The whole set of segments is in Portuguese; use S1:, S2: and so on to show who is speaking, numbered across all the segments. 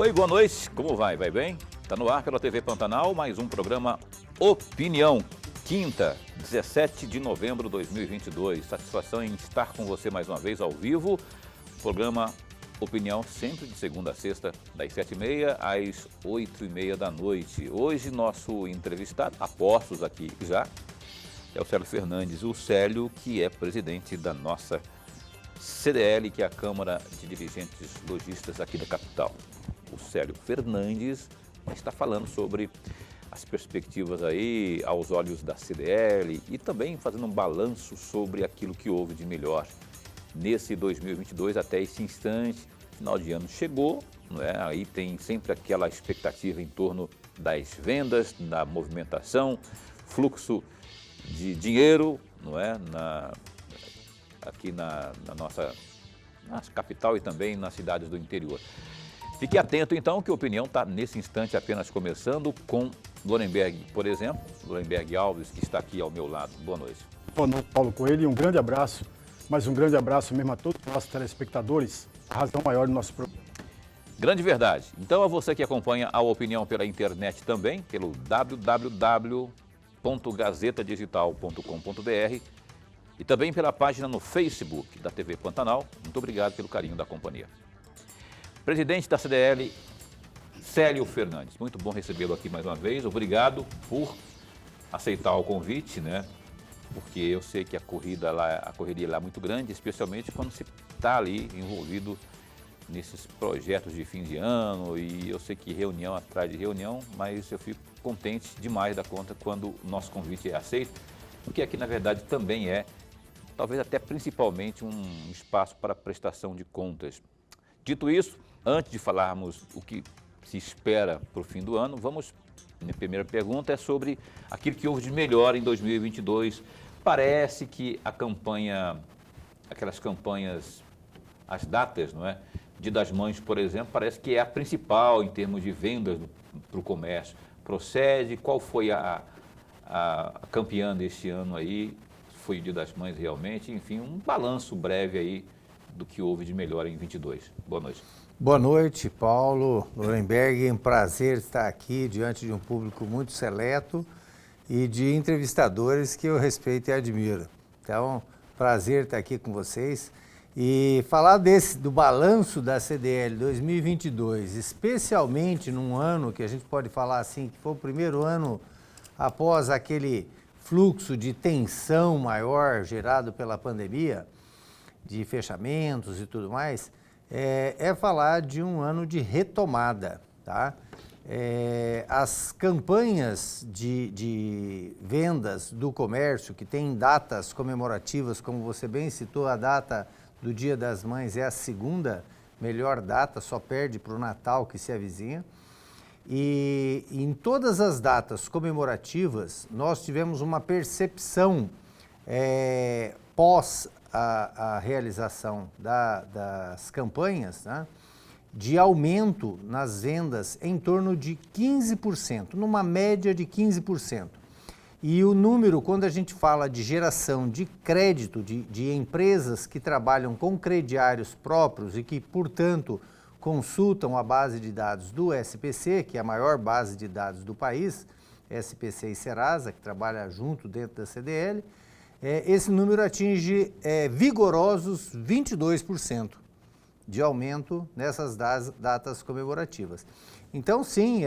S1: Oi, boa noite. Como vai? Vai bem? Está no ar pela TV Pantanal, mais um programa Opinião. Quinta, 17 de novembro de 2022. Satisfação em estar com você mais uma vez ao vivo. Programa Opinião, sempre de segunda a sexta, das 7h30 às 8h30 da noite. Hoje, nosso entrevistado, apostos aqui já, é o Célio Fernandes. O Célio, que é presidente da nossa CDL, que é a Câmara de Dirigentes Lojistas aqui da capital. O Célio Fernandes está falando sobre as perspectivas aí aos olhos da CDL e também fazendo um balanço sobre aquilo que houve de melhor nesse 2022 até esse instante. Final de ano chegou, não é? Aí tem sempre aquela expectativa em torno das vendas, da movimentação, fluxo de dinheiro, não é? Aqui na nossa capital e também nas cidades do interior. Fique atento, então, que a opinião está, nesse instante, apenas começando com Lorenberg, por exemplo. Lorenberg Alves, que está aqui ao meu lado. Boa noite.
S2: Boa noite, Paulo Coelho, e um grande abraço, mas um grande abraço mesmo a todos os nossos telespectadores, a razão maior do nosso programa.
S1: Grande verdade. Então, a você que acompanha a opinião pela internet também, pelo www.gazetadigital.com.br e também pela página no Facebook da TV Pantanal. Muito obrigado pelo carinho da companhia. Presidente da CDL, Célio Fernandes. Muito bom recebê-lo aqui mais uma vez. Obrigado por aceitar o convite, né? Porque eu sei que a correria lá é muito grande, especialmente quando se está ali envolvido nesses projetos de fim de ano. E eu sei que reunião atrás de reunião, mas eu fico contente demais da conta quando o nosso convite é aceito, porque aqui, na verdade, também é, talvez até principalmente, um espaço para prestação de contas. Dito isso, antes de falarmos o que se espera para o fim do ano, minha primeira pergunta é sobre aquilo que houve de melhor em 2022. Parece que aquelas campanhas, as datas, não é? Dia das Mães, por exemplo, parece que é a principal em termos de vendas para o comércio. Procede? Qual foi a campeã deste ano aí? Foi o Dia das Mães realmente? Enfim, um balanço breve aí do que houve de melhor em 22. Boa noite.
S3: Boa noite, Paulo Lorenberg. É um prazer estar aqui diante de um público muito seleto e de entrevistadores que eu respeito e admiro. Então, prazer estar aqui com vocês e falar do balanço da CDL 2022, especialmente num ano que a gente pode falar assim, que foi o primeiro ano após aquele fluxo de tensão maior gerado pela pandemia, de fechamentos e tudo mais, é falar de um ano de retomada, tá? As campanhas de vendas do comércio, que tem datas comemorativas, como você bem citou, a data do Dia das Mães é a segunda melhor data, só perde para o Natal que se avizinha. E em todas as datas comemorativas, nós tivemos uma percepção pós a realização das campanhas, né, de aumento nas vendas em torno de 15%, numa média de 15%. E o número, quando a gente fala de geração de crédito, de empresas que trabalham com crediários próprios e que, portanto, consultam a base de dados do SPC, que é a maior base de dados do país, SPC e Serasa, que trabalha junto dentro da CDL, esse número atinge vigorosos 22% de aumento nessas datas comemorativas. Então, sim,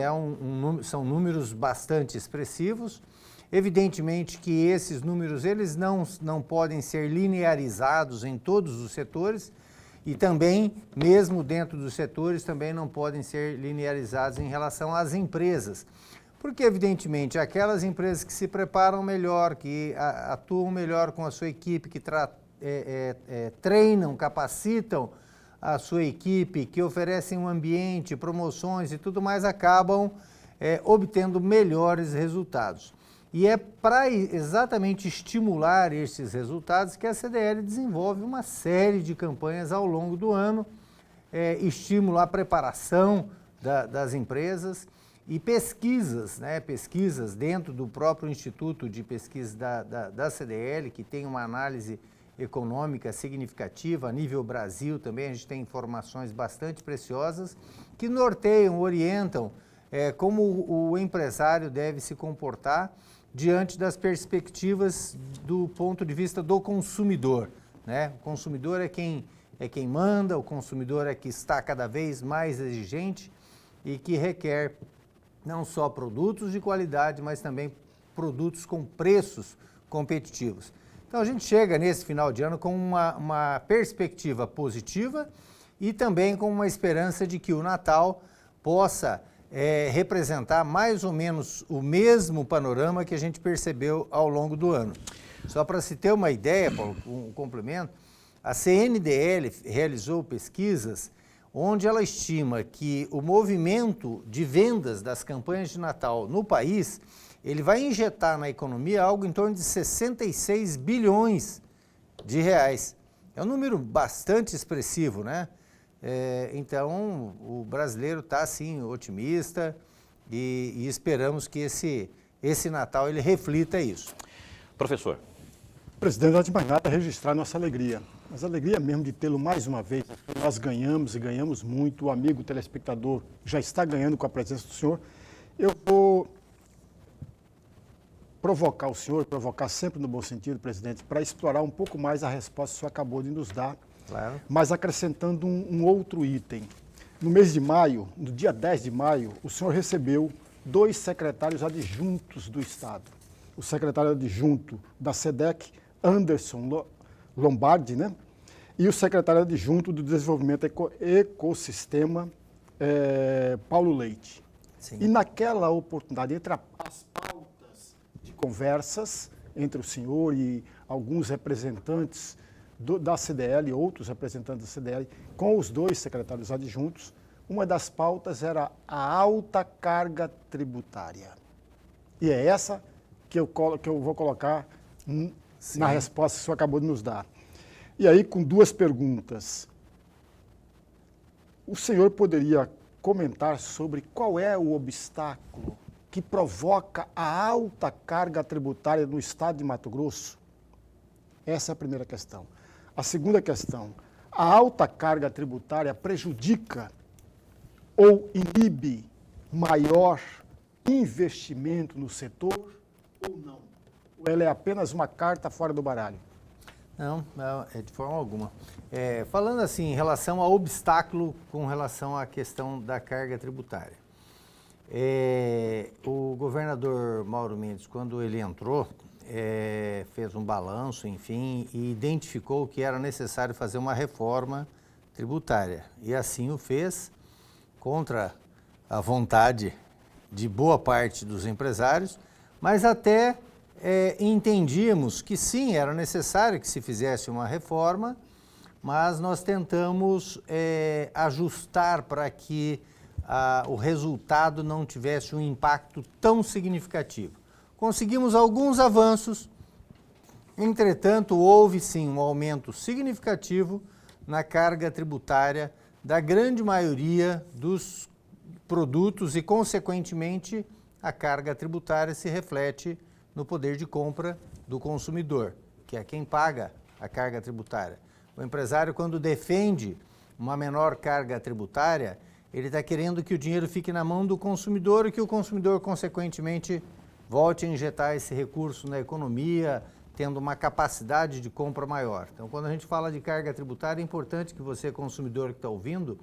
S3: são números bastante expressivos. Evidentemente que esses números eles não podem ser linearizados em todos os setores e também, mesmo dentro dos setores, também não podem ser linearizados em relação às empresas. Porque, evidentemente, aquelas empresas que se preparam melhor, que atuam melhor com a sua equipe, que treinam, capacitam a sua equipe, que oferecem um ambiente, promoções e tudo mais, acabam obtendo melhores resultados. E é para exatamente estimular esses resultados que a CDL desenvolve uma série de campanhas ao longo do ano, estímulo à preparação das empresas e pesquisas, pesquisas dentro do próprio Instituto de Pesquisa da CDL, que tem uma análise econômica significativa, a nível Brasil também a gente tem informações bastante preciosas que norteiam, orientam como o empresário deve se comportar diante das perspectivas do ponto de vista do consumidor, né? O consumidor é quem manda, o consumidor é que está cada vez mais exigente e que requer não só produtos de qualidade, mas também produtos com preços competitivos. Então a gente chega nesse final de ano com uma perspectiva positiva e também com uma esperança de que o Natal possa representar mais ou menos o mesmo panorama que a gente percebeu ao longo do ano. Só para se ter uma ideia, Paulo, um complemento, a CNDL realizou pesquisas onde ela estima que o movimento de vendas das campanhas de Natal no país, ele vai injetar na economia algo em torno de 66 bilhões de reais. É um número bastante expressivo, né? Então, o brasileiro está, sim, otimista e esperamos que esse Natal ele reflita isso.
S1: Professor.
S2: Presidente, antes de mais nada, registrar nossa alegria. Mas a alegria mesmo de tê-lo mais uma vez. Nós ganhamos e ganhamos muito. O amigo telespectador já está ganhando com a presença do senhor. Eu vou provocar o senhor, provocar sempre no bom sentido, presidente, para explorar um pouco mais a resposta que o senhor acabou de nos dar. Claro. Mas acrescentando um outro item. No mês de maio, no dia 10 de maio, o senhor recebeu 2 secretários adjuntos do Estado. O secretário adjunto da SEDEC, Anderson Lombardi, né? E o secretário adjunto do Desenvolvimento Ecossistema, Paulo Leite. Sim. E naquela oportunidade, entre as pautas de conversas entre o senhor e alguns representantes da CDL, outros representantes da CDL, com os 2 secretários adjuntos, uma das pautas era a alta carga tributária. E é essa que eu vou colocar na resposta que o senhor acabou de nos dar. E aí, com 2 perguntas. O senhor poderia comentar sobre qual é o obstáculo que provoca a alta carga tributária no estado de Mato Grosso? Essa é a primeira questão. A segunda questão, a alta carga tributária prejudica ou inibe maior investimento no setor ou não? Ou ela é apenas uma carta fora do baralho?
S3: Não, de forma alguma. Falando assim, em relação ao obstáculo com relação à questão da carga tributária. O governador Mauro Mendes, quando ele entrou, fez um balanço, enfim, e identificou que era necessário fazer uma reforma tributária. E assim o fez, contra a vontade de boa parte dos empresários, mas até entendíamos que sim, era necessário que se fizesse uma reforma, mas nós tentamos ajustar para que o resultado não tivesse um impacto tão significativo. Conseguimos alguns avanços, entretanto, houve sim um aumento significativo na carga tributária da grande maioria dos produtos e, consequentemente, a carga tributária se reflete no poder de compra do consumidor, que é quem paga a carga tributária. O empresário, quando defende uma menor carga tributária, ele está querendo que o dinheiro fique na mão do consumidor e que o consumidor, consequentemente, volte a injetar esse recurso na economia, tendo uma capacidade de compra maior. Então, quando a gente fala de carga tributária, é importante que você, consumidor que está ouvindo,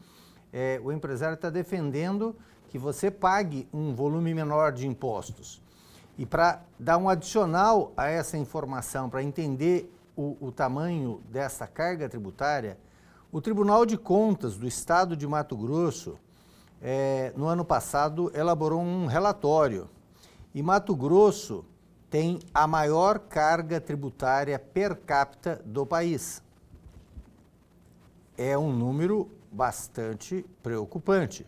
S3: o empresário está defendendo que você pague um volume menor de impostos. E para dar um adicional a essa informação, para entender o tamanho dessa carga tributária, o Tribunal de Contas do Estado de Mato Grosso, no ano passado, elaborou um relatório. E Mato Grosso tem a maior carga tributária per capita do país. É um número bastante preocupante.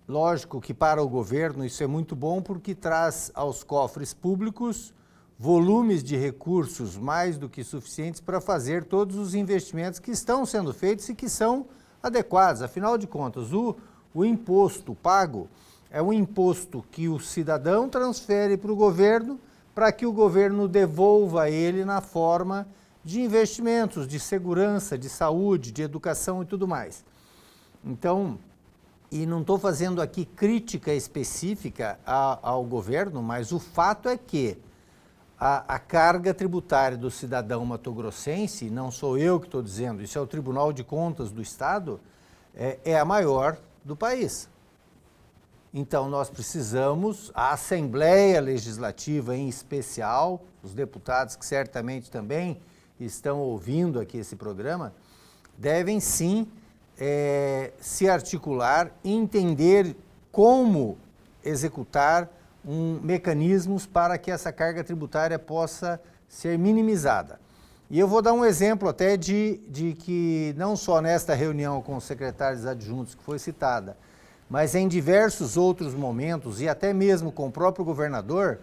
S3: Lógico que para o governo isso é muito bom porque traz aos cofres públicos volumes de recursos mais do que suficientes para fazer todos os investimentos que estão sendo feitos e que são adequados. Afinal de contas, o imposto pago é um imposto que o cidadão transfere para o governo para que o governo devolva a ele na forma de investimentos, de segurança, de saúde, de educação e tudo mais. Então, e não estou fazendo aqui crítica específica ao governo, mas o fato é que a carga tributária do cidadão matogrossense, não sou eu que estou dizendo, isso é o Tribunal de Contas do Estado, é a maior do país. Então, nós precisamos, a Assembleia Legislativa em especial, os deputados que certamente também estão ouvindo aqui esse programa, devem sim se articular, entender como executar mecanismos para que essa carga tributária possa ser minimizada. E eu vou dar um exemplo até de que não só nesta reunião com os secretários adjuntos que foi citada, mas em diversos outros momentos e até mesmo com o próprio governador,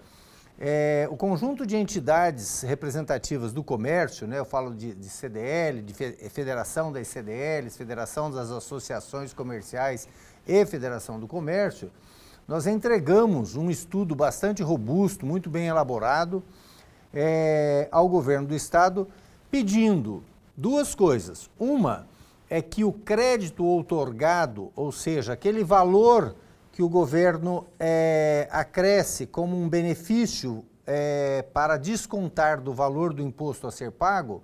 S3: o conjunto de entidades representativas do comércio, né, eu falo de CDL, de Federação das CDLs, Federação das Associações Comerciais e Federação do Comércio, nós entregamos um estudo bastante robusto, muito bem elaborado, ao governo do Estado, pedindo duas coisas. Uma é que o crédito outorgado, ou seja, aquele valor que o governo acresce como um benefício para descontar do valor do imposto a ser pago,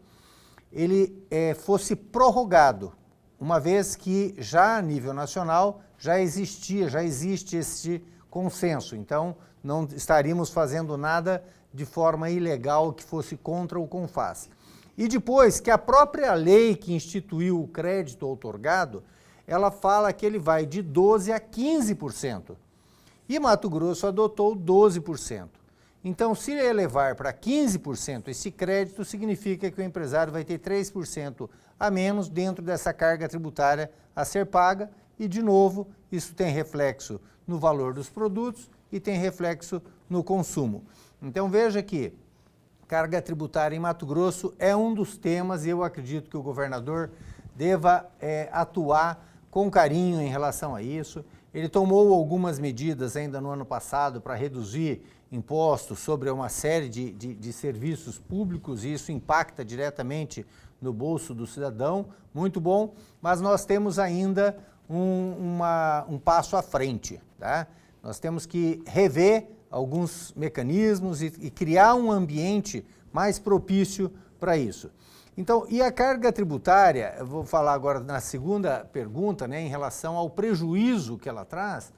S3: ele fosse prorrogado, uma vez que já a nível nacional já existe este consenso. Então, não estaríamos fazendo nada de forma ilegal que fosse contra o CONFAS. E depois que a própria lei que instituiu o crédito outorgado, ela fala que ele vai de 12% a 15%. E Mato Grosso adotou 12%. Então, se elevar para 15% esse crédito, significa que o empresário vai ter 3% a menos dentro dessa carga tributária a ser paga. E, de novo, isso tem reflexo no valor dos produtos e tem reflexo no consumo. Então, veja que carga tributária em Mato Grosso é um dos temas e eu acredito que o governador deva atuar com carinho em relação a isso. Ele tomou algumas medidas ainda no ano passado para reduzir impostos sobre uma série de serviços públicos e isso impacta diretamente no bolso do cidadão, muito bom, mas nós temos ainda um passo à frente, tá? Nós temos que rever alguns mecanismos e criar um ambiente mais propício para isso. Então, e a carga tributária, eu vou falar agora na segunda pergunta, né, em relação ao prejuízo que ela traz,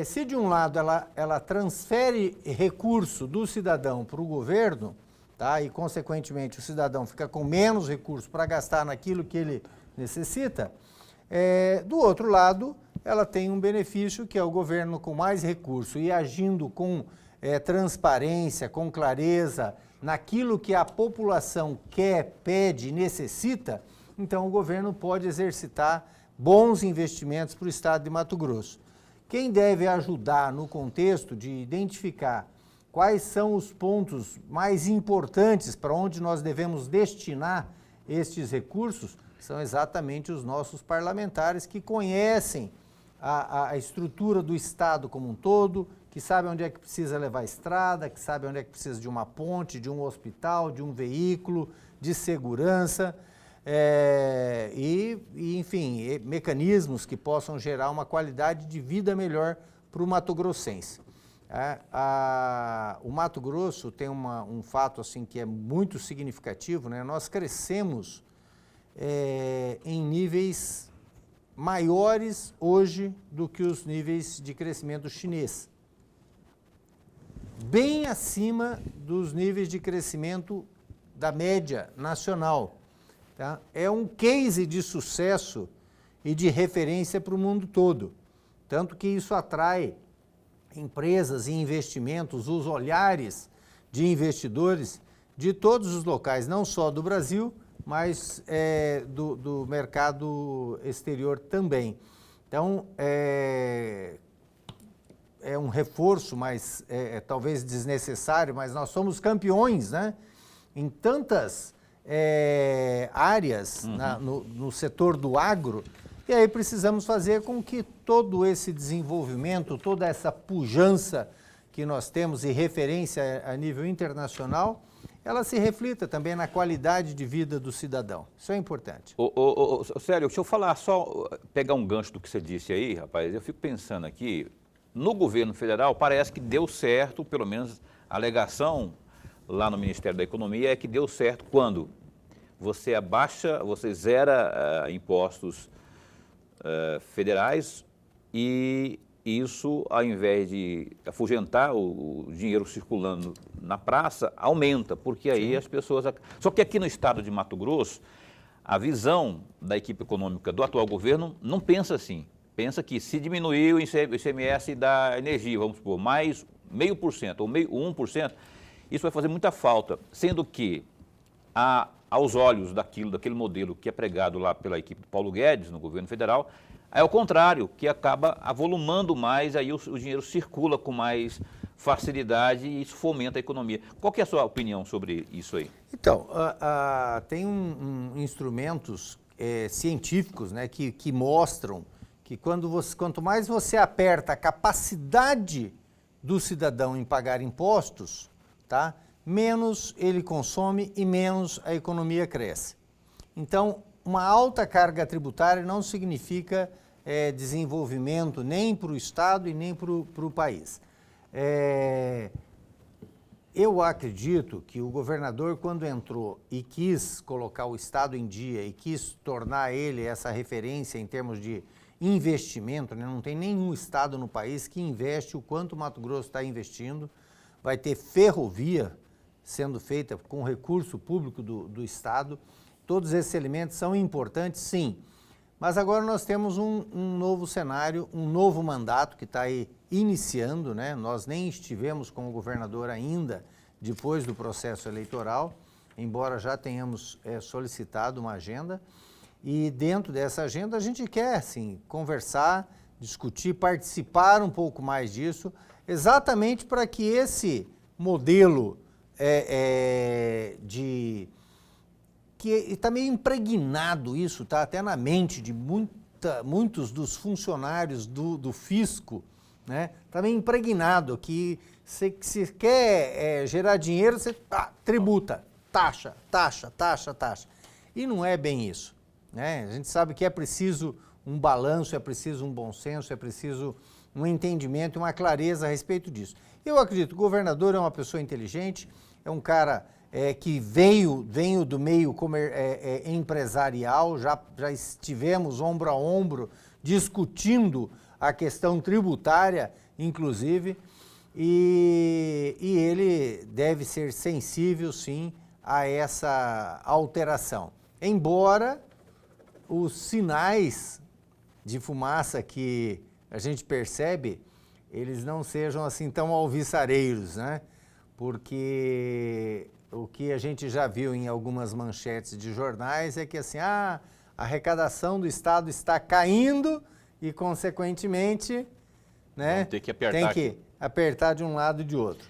S3: se de um lado ela transfere recurso do cidadão para o governo, tá, e consequentemente o cidadão fica com menos recurso para gastar naquilo que ele necessita, do outro lado, ela tem um benefício que é o governo com mais recurso e agindo com transparência, com clareza, naquilo que a população quer, pede, necessita, então o governo pode exercitar bons investimentos para o estado de Mato Grosso. Quem deve ajudar no contexto de identificar quais são os pontos mais importantes para onde nós devemos destinar estes recursos são exatamente os nossos parlamentares que conhecem a estrutura do Estado como um todo, que sabem onde é que precisa levar a estrada, que sabem onde é que precisa de uma ponte, de um hospital, de um veículo, de segurança, enfim, mecanismos que possam gerar uma qualidade de vida melhor para o mato-grossense. O Mato Grosso tem um fato assim, que é muito significativo, né? Nós crescemos em níveis maiores hoje do que os níveis de crescimento chinês. Bem acima dos níveis de crescimento da média nacional. Tá? É um case de sucesso e de referência para o mundo todo. Tanto que isso atrai empresas e investimentos, os olhares de investidores de todos os locais, não só do Brasil, mas do mercado exterior também. Então, é um reforço, mas talvez desnecessário, mas nós somos campeões, né, em tantas áreas no setor do agro, e aí precisamos fazer com que todo esse desenvolvimento, toda essa pujança que nós temos e referência a nível internacional, ela se reflita também na qualidade de vida do cidadão. Isso é importante.
S1: Sério, deixa eu falar só, pegar um gancho do que você disse aí, rapaz. Eu fico pensando aqui, no governo federal parece que deu certo, pelo menos a alegação lá no Ministério da Economia é que deu certo quando você zera impostos federais e isso, ao invés de afugentar o dinheiro circulando na praça, aumenta, porque aí Sim. as pessoas... Só que aqui no estado de Mato Grosso, a visão da equipe econômica do atual governo não pensa assim. Pensa que se diminuir o ICMS da energia, vamos supor, mais 0,5% ou 1%, isso vai fazer muita falta, sendo que aos olhos daquele modelo que é pregado lá pela equipe do Paulo Guedes, no governo federal, é o contrário, que acaba avolumando mais, aí o dinheiro circula com mais facilidade e isso fomenta a economia. Qual que é a sua opinião sobre isso aí?
S3: Então, tem instrumentos científicos, né, que mostram que quanto mais você aperta a capacidade do cidadão em pagar impostos, tá, menos ele consome e menos a economia cresce. Então, uma alta carga tributária não significa desenvolvimento nem para o Estado e nem para o país. Eu acredito que o governador, quando entrou e quis colocar o Estado em dia e quis tornar ele essa referência em termos de investimento, né? Não tem nenhum Estado no país que investe o quanto o Mato Grosso está investindo. Vai ter ferrovia sendo feita com recurso público do Estado. Todos esses elementos são importantes, sim. Mas agora nós temos um novo cenário, um novo mandato que está aí iniciando, né? Nós nem estivemos com o governador ainda depois do processo eleitoral, embora já tenhamos solicitado uma agenda. E dentro dessa agenda a gente quer, sim, conversar, discutir, participar um pouco mais disso, exatamente para que esse modelo que está meio impregnado isso, tá até na mente de muitos dos funcionários do fisco, né? Está meio impregnado que se quer gerar dinheiro, você tributa, taxa. E não é bem isso, né? A gente sabe que é preciso um balanço, é preciso um bom senso, é preciso um entendimento e uma clareza a respeito disso. Eu acredito que o governador é uma pessoa inteligente, é um cara que veio do meio empresarial, já estivemos ombro a ombro discutindo a questão tributária, inclusive, e ele deve ser sensível, sim, a essa alteração. Embora os sinais de fumaça que a gente percebe, eles não sejam assim tão alvissareiros, né? Porque o que a gente já viu em algumas manchetes de jornais é que assim, a arrecadação do Estado está caindo e, consequentemente, né, tem que apertar de um lado e de outro.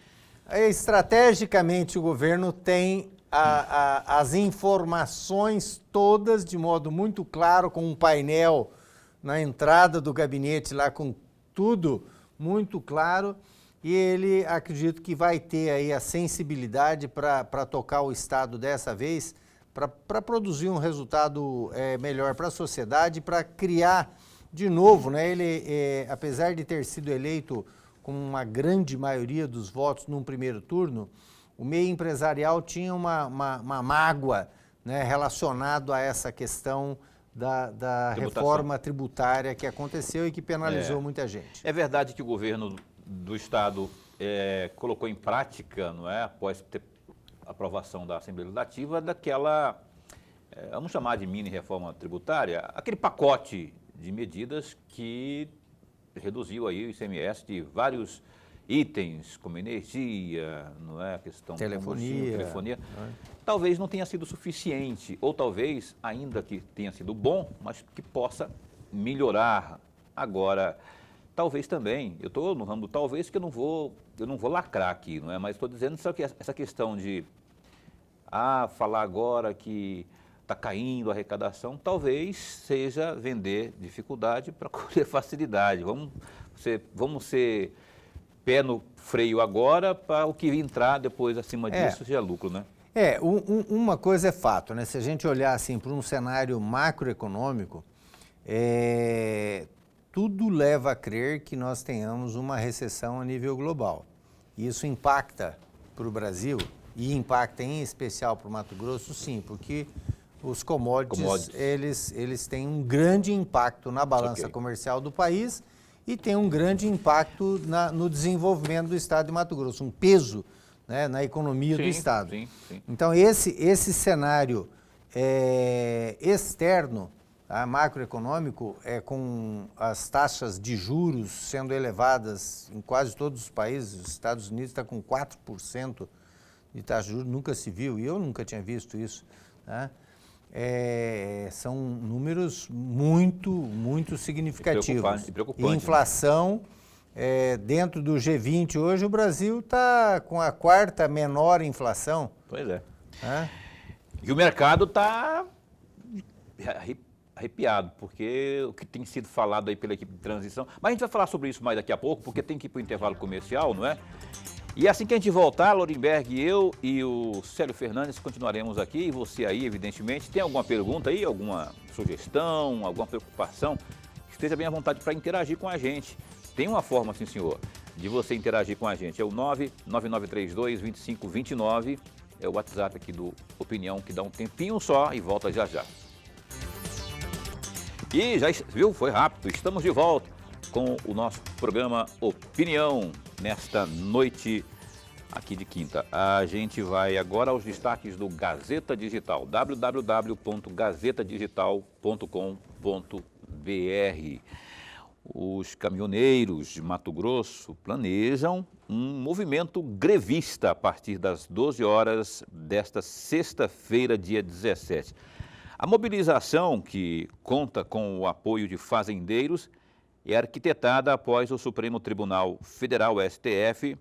S3: Estrategicamente, o governo tem as informações todas de modo muito claro, com um painel na entrada do gabinete lá com tudo muito claro, e ele acredito que vai ter aí a sensibilidade para tocar o Estado dessa vez, para produzir um resultado melhor para a sociedade, para criar de novo, né? Ele, apesar de ter sido eleito com uma grande maioria dos votos num primeiro turno, o meio empresarial tinha uma mágoa, né, relacionado a essa questão da reforma tributária que aconteceu e que penalizou muita gente.
S1: É verdade que o governo do Estado colocou em prática, não é, após ter aprovação da Assembleia Legislativa, daquela, vamos chamar de mini reforma tributária, aquele pacote de medidas que reduziu aí o ICMS de vários itens, como energia, não é, a questão telefonia. Talvez não tenha sido suficiente, ou talvez, ainda que tenha sido bom, mas que possa melhorar. Agora, talvez também, eu estou no ramo do talvez, que eu não vou lacrar aqui, não é? Mas estou dizendo só que essa questão de falar agora que está caindo a arrecadação, talvez seja vender dificuldade para colher facilidade. Vamos ser pé no freio agora para o que entrar depois acima disso seja lucro, né?
S3: Uma coisa é fato, né? Se a gente olhar assim para um cenário macroeconômico, tudo leva a crer que nós tenhamos uma recessão a nível global. Isso impacta para o Brasil e impacta em especial para o Mato Grosso, sim, porque os commodities. Eles têm um grande impacto na balança comercial do país e tem um grande impacto no desenvolvimento do estado de Mato Grosso, um peso, né, na economia do estado.
S1: Sim.
S3: Então, esse cenário externo, tá, macroeconômico, com as taxas de juros sendo elevadas em quase todos os países, os Estados Unidos está com 4% de taxa de juros, nunca se viu, e eu nunca tinha visto isso, tá? São números muito significativos.
S1: E preocupante,
S3: e inflação, dentro do G20 hoje, o Brasil está com a quarta menor inflação.
S1: Pois é. E o mercado está arrepiado, porque o que tem sido falado aí pela equipe de transição... Mas a gente vai falar sobre isso mais daqui a pouco, porque tem que ir para o intervalo comercial, não é? E assim que a gente voltar, Lorenberg, eu e o Célio Fernandes continuaremos aqui, e você aí, evidentemente. Tem alguma pergunta aí, alguma sugestão, alguma preocupação? Esteja bem à vontade para interagir com a gente. Tem uma forma, sim senhor, de você interagir com a gente. É o 99932-2529, é o WhatsApp aqui do Opinião, que dá um tempinho só e volta já já. E já viu, foi rápido, estamos de volta com o nosso programa Opinião, nesta noite aqui de quinta. A gente vai agora aos destaques do Gazeta Digital, www.gazetadigital.com.br. Os caminhoneiros de Mato Grosso planejam um movimento grevista a partir das 12 horas desta sexta-feira, dia 17. A mobilização, que conta com o apoio de fazendeiros, é arquitetada após o Supremo Tribunal Federal, STF,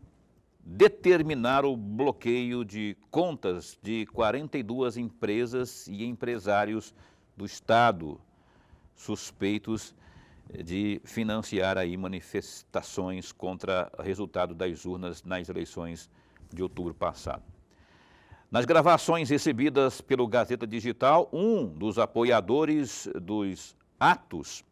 S1: determinar o bloqueio de contas de 42 empresas e empresários do Estado, suspeitos de financiar aí manifestações contra o resultado das urnas nas eleições de outubro passado. Nas gravações recebidas pelo Gazeta Digital, um dos apoiadores dos atos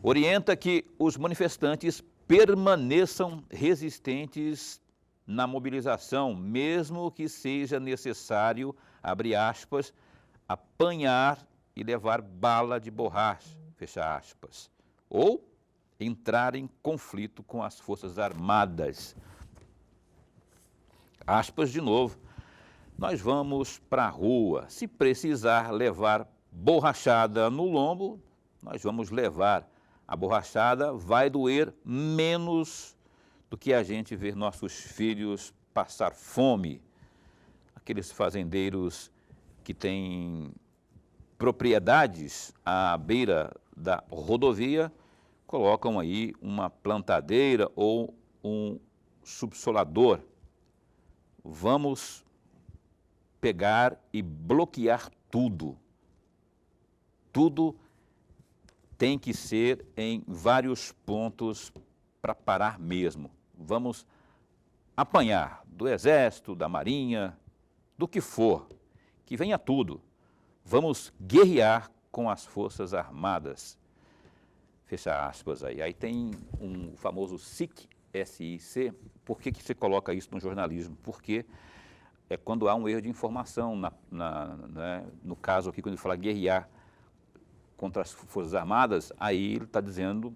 S1: orienta que os manifestantes permaneçam resistentes na mobilização, mesmo que seja necessário, abre aspas, apanhar e levar bala de borracha, fecha aspas, ou entrar em conflito com as Forças Armadas. Aspas de novo, nós vamos para a rua, se precisar levar borrachada no lombo, nós vamos levar. A borrachada vai doer menos do que a gente ver nossos filhos passar fome. Aqueles fazendeiros que têm propriedades à beira da rodovia, colocam aí uma plantadeira ou um subsolador. Vamos pegar e bloquear tudo. Tudo tem que ser em vários pontos para parar mesmo. Vamos apanhar do Exército, da Marinha, do que for, que venha tudo. Vamos guerrear com as Forças Armadas. Fecha aspas aí. Aí tem um famoso SIC, S-I-C. Por que você coloca isso no jornalismo? Porque é quando há um erro de informação, né? No caso aqui, quando ele fala guerrear contra as Forças Armadas, aí ele está dizendo,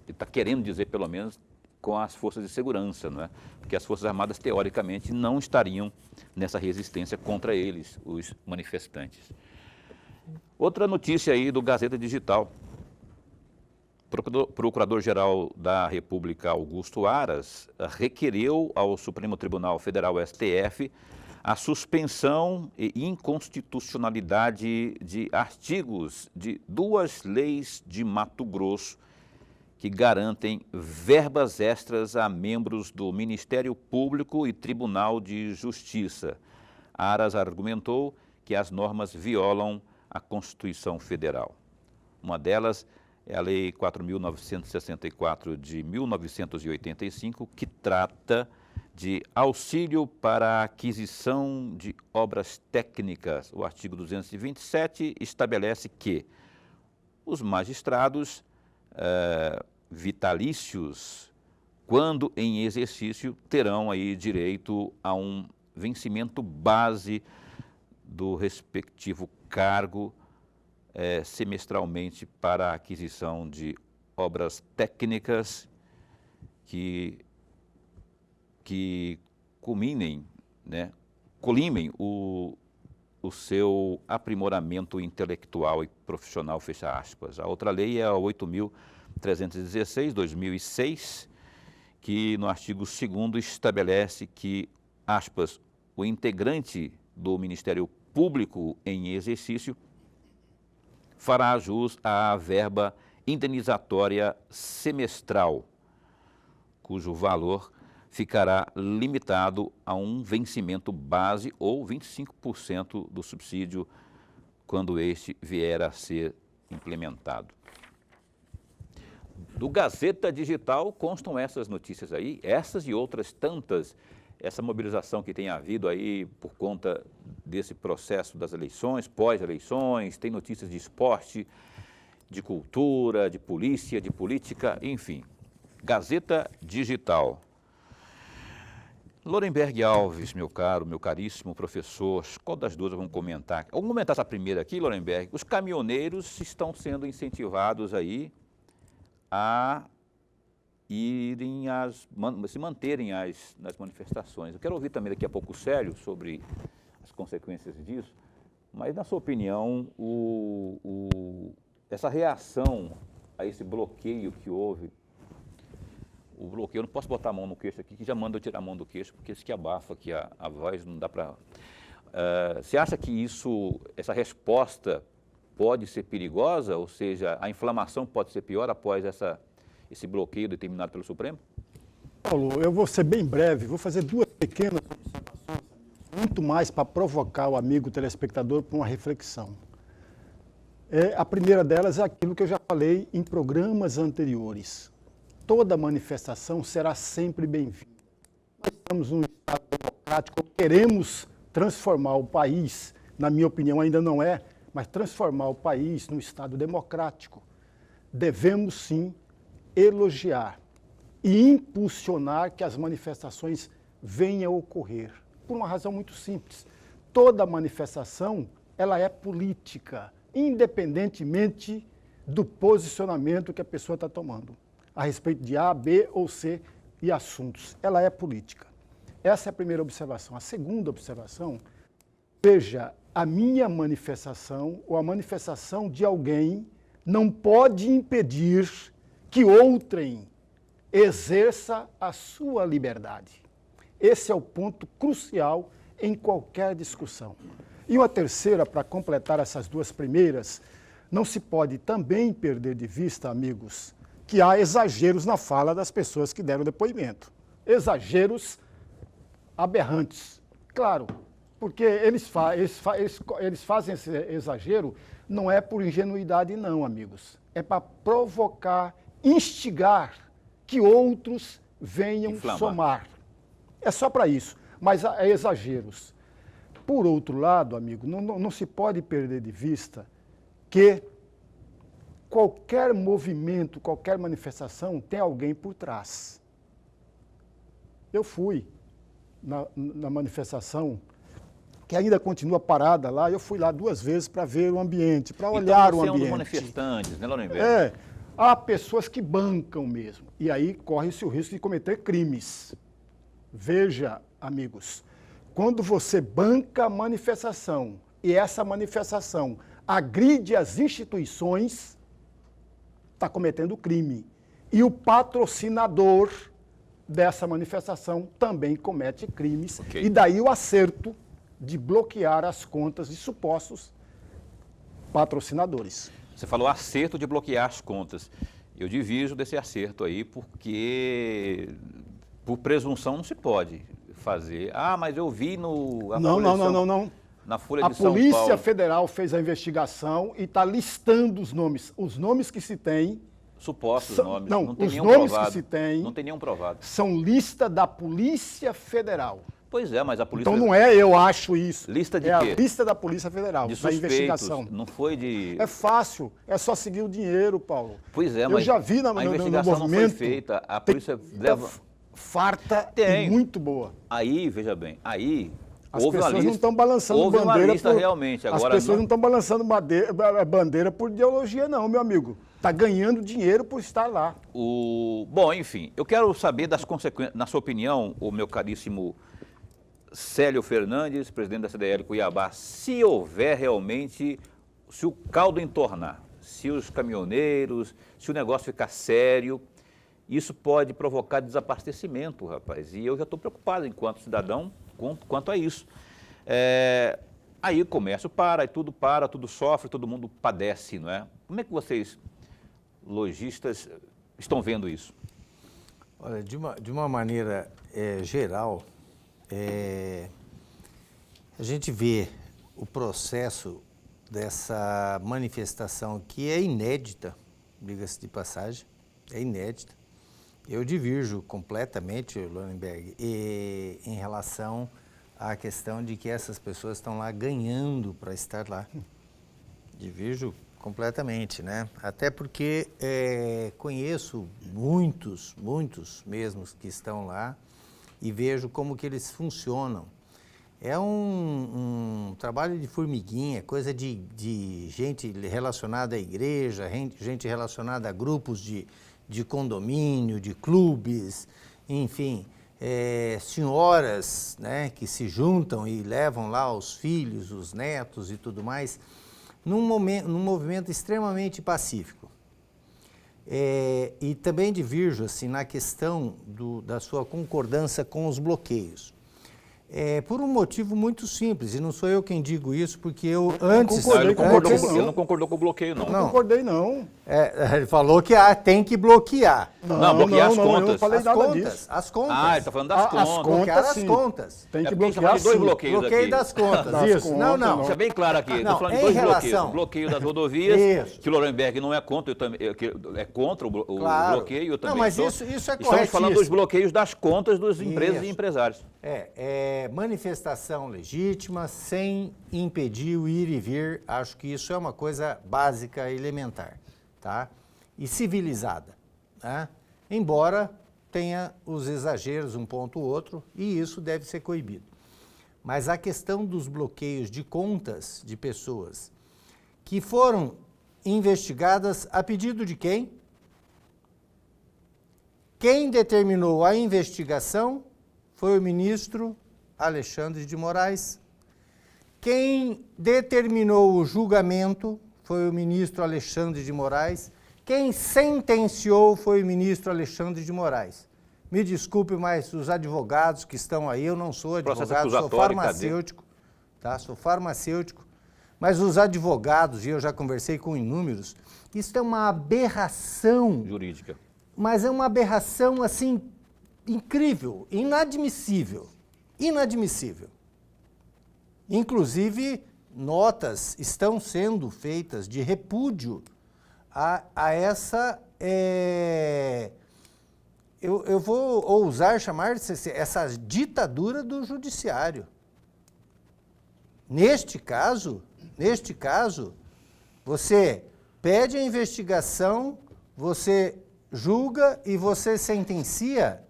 S1: ele está querendo dizer pelo menos com as forças de segurança, não é? Porque as Forças Armadas, teoricamente, não estariam nessa resistência contra eles, os manifestantes. Outra notícia aí do Gazeta Digital. Procurador-Geral da República, Augusto Aras, requereu ao Supremo Tribunal Federal, STF, a suspensão e inconstitucionalidade de artigos de duas leis de Mato Grosso que garantem verbas extras a membros do Ministério Público e Tribunal de Justiça. Aras argumentou que as normas violam a Constituição Federal. Uma delas é a Lei 4.964 de 1985, que trata de auxílio para a aquisição de obras técnicas. O artigo 227 estabelece que os magistrados vitalícios, quando em exercício, terão aí direito a um vencimento base do respectivo cargo semestralmente para a aquisição de obras técnicas que colimem o seu aprimoramento intelectual e profissional, fecha aspas. A outra lei é a 8.316, 2006, que no artigo 2º estabelece que, aspas, o integrante do Ministério Público em exercício fará jus à verba indenizatória semestral, cujo valor ficará limitado a um vencimento base ou 25% do subsídio quando este vier a ser implementado. Do Gazeta Digital constam essas notícias aí, essas e outras tantas, essa mobilização que tem havido aí por conta desse processo das eleições, pós-eleições, tem notícias de esporte, de cultura, de polícia, de política, enfim. Gazeta Digital. Lorenberg Alves, meu caro, meu caríssimo professor, qual das duas vamos comentar? Vamos comentar essa primeira aqui, Lorenberg. Os caminhoneiros estão sendo incentivados aí a se manterem nas manifestações. Eu quero ouvir também daqui a pouco o Célio sobre as consequências disso, mas na sua opinião, essa reação a esse bloqueio que houve, o bloqueio, eu não posso botar a mão no queixo aqui, que já manda eu tirar a mão do queixo, porque isso que abafa aqui a voz, não dá para... Você acha que essa resposta pode ser perigosa, ou seja, a inflamação pode ser pior após esse bloqueio determinado pelo Supremo?
S2: Paulo, eu vou ser bem breve, vou fazer duas pequenas observações, muito mais para provocar o amigo telespectador para uma reflexão. A primeira delas é aquilo que eu já falei em programas anteriores. Toda manifestação será sempre bem-vinda. Nós estamos num Estado democrático, queremos transformar o país, na minha opinião ainda não é, mas transformar o país num Estado democrático. Devemos sim elogiar e impulsionar que as manifestações venham a ocorrer, por uma razão muito simples. Toda manifestação, ela é política, independentemente do posicionamento que a pessoa está tomando, a respeito de A, B ou C e assuntos. Ela é política. Essa é a primeira observação. A segunda observação, veja, a minha manifestação ou a manifestação de alguém não pode impedir que outrem exerça a sua liberdade. Esse é o ponto crucial em qualquer discussão. E uma terceira, para completar essas duas primeiras, não se pode também perder de vista, amigos, que há exageros na fala das pessoas que deram depoimento. Exageros aberrantes. Claro, porque eles fazem esse exagero, não é por ingenuidade não, amigos. É para provocar, instigar que outros venham somar. É só para isso, mas há exageros. Por outro lado, amigo, não se pode perder de vista que qualquer movimento, qualquer manifestação tem alguém por trás. Eu fui na manifestação, que ainda continua parada lá, eu fui lá 2 vezes para ver o ambiente, para olhar o ambiente. Então,
S1: você é um dos manifestantes, né, Lorenberg?
S2: Há pessoas que bancam mesmo, e aí corre-se o risco de cometer crimes. Veja, amigos, quando você banca a manifestação e essa manifestação agride as instituições, está cometendo crime. E o patrocinador dessa manifestação também comete crimes. Okay. E daí o acerto de bloquear as contas de supostos patrocinadores.
S1: Você falou acerto de bloquear as contas. Eu divido desse acerto aí, porque por presunção não se pode fazer. Ah, mas eu vi no...
S2: Não.
S1: Na Folha
S2: A
S1: de São
S2: Polícia
S1: Paulo.
S2: Federal fez a investigação e está listando os nomes. Os nomes que se tem
S1: Supostos
S2: são,
S1: nomes.
S2: não,
S1: tem
S2: os
S1: nenhum
S2: nomes
S1: provado.
S2: que se tem
S1: Não tem nenhum provado.
S2: são lista da Polícia Federal.
S1: Pois é, mas a polícia...
S2: Então não é eu acho isso.
S1: Lista de
S2: é
S1: quê?
S2: a lista da Polícia Federal,
S1: De
S2: da
S1: suspeitos,
S2: investigação.
S1: não foi de...
S2: É fácil, é só seguir o dinheiro, Paulo.
S1: Pois é,
S2: Eu
S1: mas
S2: já vi
S1: a investigação
S2: no
S1: não foi
S2: movimento,
S1: feita, a polícia leva...
S2: farta
S1: Tem.
S2: e muito boa.
S1: Aí, veja bem, aí
S2: As
S1: houve uma
S2: pessoas
S1: lista...
S2: não estão balançando
S1: houve
S2: bandeira
S1: uma lista
S2: por,
S1: realmente.
S2: As
S1: Agora,
S2: pessoas não estão balançando bandeira por ideologia, não, meu amigo. Está ganhando dinheiro por estar lá.
S1: Bom, enfim, eu quero saber das consequências, na sua opinião, o meu caríssimo Célio Fernandes, presidente da CDL Cuiabá, se houver realmente, se o caldo entornar, se os caminhoneiros, se o negócio ficar sério, isso pode provocar desabastecimento, rapaz. E eu já estou preocupado enquanto cidadão quanto a isso. Aí o comércio para, tudo sofre, todo mundo padece, não é? Como é que vocês, lojistas, estão vendo isso?
S3: Olha, de uma maneira geral, a gente vê o processo dessa manifestação que é inédita, diga-se de passagem, é inédita. Eu divirjo completamente, Lorenberg, em relação à questão de que essas pessoas estão lá ganhando para estar lá. Divirjo completamente, né? Até porque conheço muitos mesmo que estão lá e vejo como que eles funcionam. É um trabalho de formiguinha, coisa de gente relacionada à igreja, gente relacionada a grupos de condomínio, de clubes, enfim, senhoras, né, que se juntam e levam lá os filhos, os netos e tudo mais, num movimento extremamente pacífico. E também divirjo assim, na questão da sua concordância com os bloqueios. Por um motivo muito simples, e não sou eu quem digo isso, porque eu antes...
S1: Ele não concordou com o bloqueio, não.
S2: Não concordei, não.
S3: Ele falou que tem que bloquear.
S1: Não, bloquear as contas.
S2: Eu não falei nada disso.
S3: As contas.
S1: Ah, ele está falando das contas.
S3: Bloquear as
S2: sim.
S3: contas.
S2: Tem que
S1: porque a gente
S2: bloquear
S1: tá falando de dois
S2: sim.
S1: bloqueios
S3: Bloqueio
S1: aqui.
S3: das contas,
S2: Das
S3: isso.
S2: contas,
S3: Não.
S1: Deixa bem claro aqui,
S3: Não,
S1: estou falando de
S3: em
S1: dois
S3: relação-
S1: bloqueios. O bloqueio das rodovias,
S3: Isso.
S1: que o Lorenberg não é contra, eu também, é contra o
S3: Claro.
S1: bloqueio, eu também
S3: Não, mas
S1: sou.
S3: isso é
S1: Estamos falando
S3: corretíssimo.
S1: dos bloqueios das contas dos empresas
S3: Isso.
S1: e empresários.
S3: Manifestação legítima, sem impedir o ir e vir, acho que isso é uma coisa básica, elementar, tá? E civilizada, né? Embora tenha os exageros um ponto ou outro, e isso deve ser coibido. Mas a questão dos bloqueios de contas de pessoas que foram investigadas a pedido de quem? Quem determinou a investigação foi o ministro Alexandre de Moraes. Quem determinou o julgamento foi o ministro Alexandre de Moraes. Quem sentenciou foi o ministro Alexandre de Moraes. Me desculpe, mas os advogados que estão aí, eu não sou advogado, sou farmacêutico, tá? Sou farmacêutico, mas os advogados, e eu já conversei com inúmeros, isso é uma aberração.
S1: Jurídica.
S3: Mas é uma aberração, assim, incrível, inadmissível. Inadmissível. Inclusive, notas estão sendo feitas de repúdio a essa... Eu vou ousar chamar essa ditadura do judiciário. Neste caso, você pede a investigação, você julga e você sentencia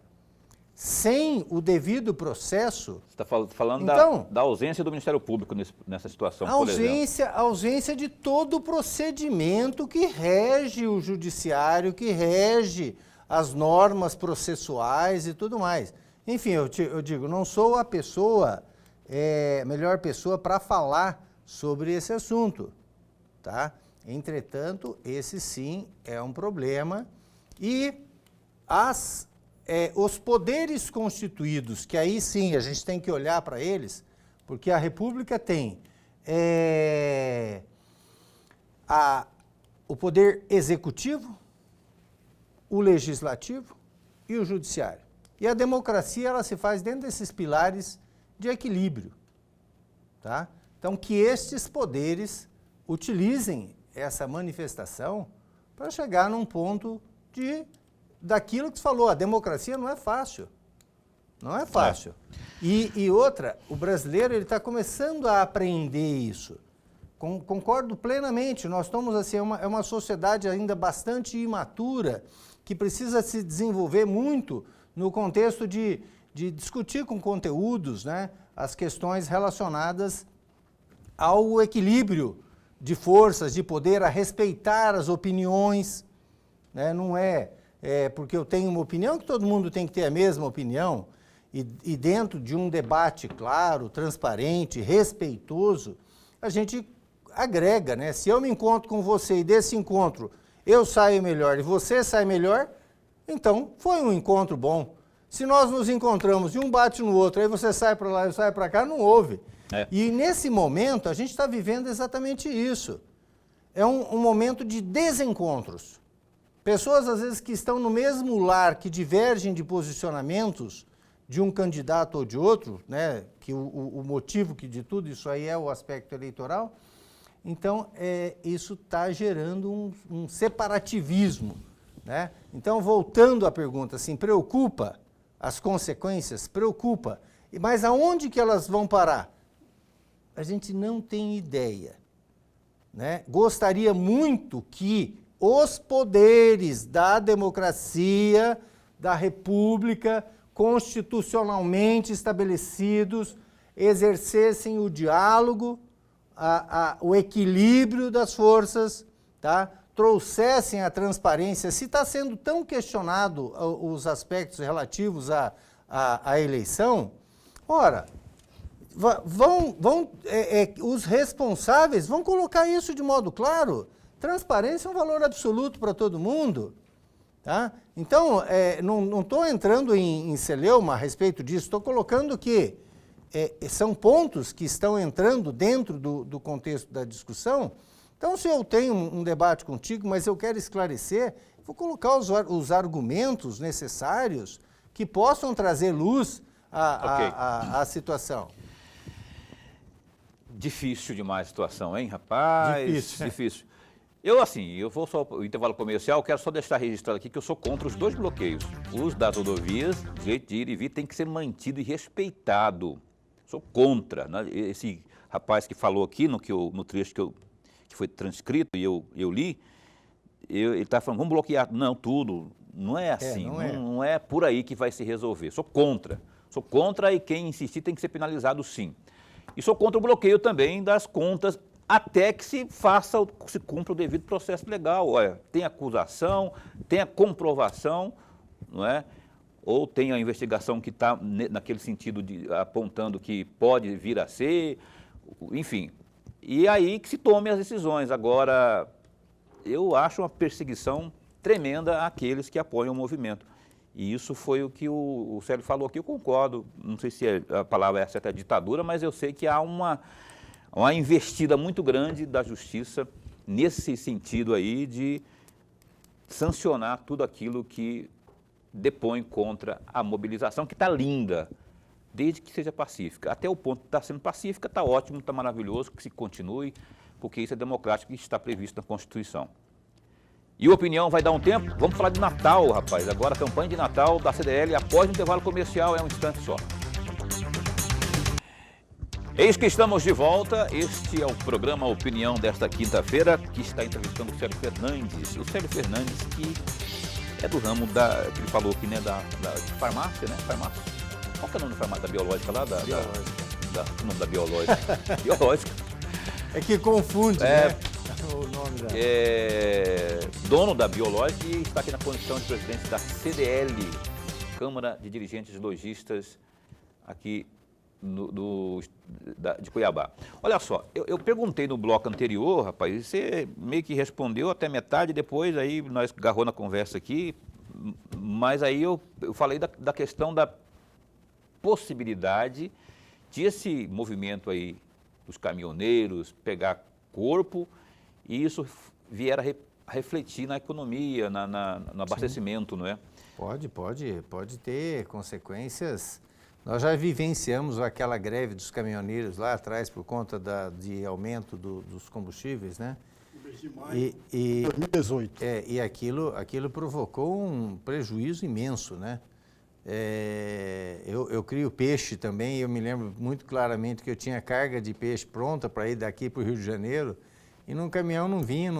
S3: sem o devido processo.
S1: Você está falando
S3: Então,
S1: da ausência do Ministério Público nessa situação, por exemplo.
S3: Ausência de todo o procedimento que rege o judiciário, que rege as normas processuais e tudo mais. Enfim, eu digo, não sou a melhor pessoa para falar sobre esse assunto, tá? Entretanto, esse sim é um problema e os poderes constituídos, que aí sim a gente tem que olhar para eles, porque a República tem o poder executivo, o legislativo e o judiciário. E a democracia ela se faz dentro desses pilares de equilíbrio, tá? Então, que estes poderes utilizem essa manifestação para chegar num ponto daquilo que você falou, a democracia não é fácil. Não é fácil. E outra, o brasileiro ele está começando a aprender isso. Concordo plenamente, nós estamos assim, é uma sociedade ainda bastante imatura, que precisa se desenvolver muito no contexto de discutir com conteúdos, né, as questões relacionadas ao equilíbrio de forças, de poder, a respeitar as opiniões, né, não é porque eu tenho uma opinião que todo mundo tem que ter a mesma opinião, e dentro de um debate claro, transparente, respeitoso, a gente agrega, né? Se eu me encontro com você e desse encontro eu saio melhor e você sai melhor, então foi um encontro bom. Se nós nos encontramos e um bate no outro, aí você sai para lá e eu saio para cá, não houve. E nesse momento a gente está vivendo exatamente isso. É um momento de desencontros. Pessoas, às vezes, que estão no mesmo lar, que divergem de posicionamentos de um candidato ou de outro, né, que o motivo de tudo isso aí é o aspecto eleitoral. Então, isso está gerando um separativismo, né? Então, voltando à pergunta, assim, preocupa as consequências? Preocupa. Mas aonde que elas vão parar? A gente não tem ideia, né? Gostaria muito que os poderes da democracia, da república, constitucionalmente estabelecidos, exercessem o diálogo, o equilíbrio das forças, tá? Trouxessem a transparência. Se está sendo tão questionado os aspectos relativos à eleição, ora, os responsáveis vão colocar isso de modo claro. Transparência é um valor absoluto para todo mundo. Tá? Então, não estou entrando em celeuma a respeito disso, estou colocando que são pontos que estão entrando dentro do contexto da discussão. Então, se eu tenho um debate contigo, mas eu quero esclarecer, vou colocar os argumentos necessários que possam trazer luz à situação.
S1: Difícil demais a situação, hein, rapaz?
S3: Difícil.
S1: Eu vou só o intervalo comercial, quero só deixar registrado aqui que eu sou contra os dois bloqueios. Os das rodovias, o jeito de ir e vir tem que ser mantido e respeitado. Sou contra, né? Esse rapaz que falou aqui no trecho que foi transcrito e eu li, ele está falando, vamos bloquear. Não, tudo. Não é assim, não é por aí que vai se resolver. Sou contra e quem insistir tem que ser penalizado sim. E sou contra o bloqueio também das contas até que se cumpra o devido processo legal. Olha, tem acusação, tem a comprovação, não é? Ou tem a investigação que está naquele sentido apontando que pode vir a ser, enfim. E aí que se tome as decisões. Agora, eu acho uma perseguição tremenda àqueles que apoiam o movimento. E isso foi o que o Célio falou aqui, eu concordo. Não sei se a palavra essa é ditadura, mas eu sei que há uma investida muito grande da justiça nesse sentido aí de sancionar tudo aquilo que depõe contra a mobilização, que está linda, desde que seja pacífica. Até o ponto de estar sendo pacífica, está ótimo, está maravilhoso, que se continue, porque isso é democrático e está previsto na Constituição. E a opinião vai dar um tempo? Vamos falar de Natal, rapaz. Agora a campanha de Natal da CDL, após o intervalo comercial, é um instante só. Eis que estamos de volta, este é o programa Opinião desta quinta-feira, que está entrevistando o Célio Fernandes. O Célio Fernandes, que é do ramo que ele falou aqui, né, da farmácia, né, farmácia. Qual que é o nome da farmácia, da biológica lá?
S3: Biológica.
S1: O nome da biológica. Biológica.
S3: É que confunde, né, o nome da...
S1: Dono da biológica e está aqui na condição de presidente da CDL, Câmara de Dirigentes Lojistas, aqui de Cuiabá. Olha só, eu perguntei no bloco anterior, rapaz, e você meio que respondeu até metade, depois aí nós agarrou na conversa aqui, mas aí eu falei da questão da possibilidade de esse movimento aí dos caminhoneiros pegar corpo e isso vier a refletir na economia, no abastecimento, não é?
S3: Pode ter consequências Nós já vivenciamos aquela greve dos caminhoneiros lá atrás por conta de aumento dos combustíveis, né?
S2: De maio de 2018.
S3: E aquilo provocou um prejuízo imenso, né? Eu crio peixe também, e eu me lembro muito claramente que eu tinha carga de peixe pronta para ir daqui para o Rio de Janeiro, e num caminhão não vinha,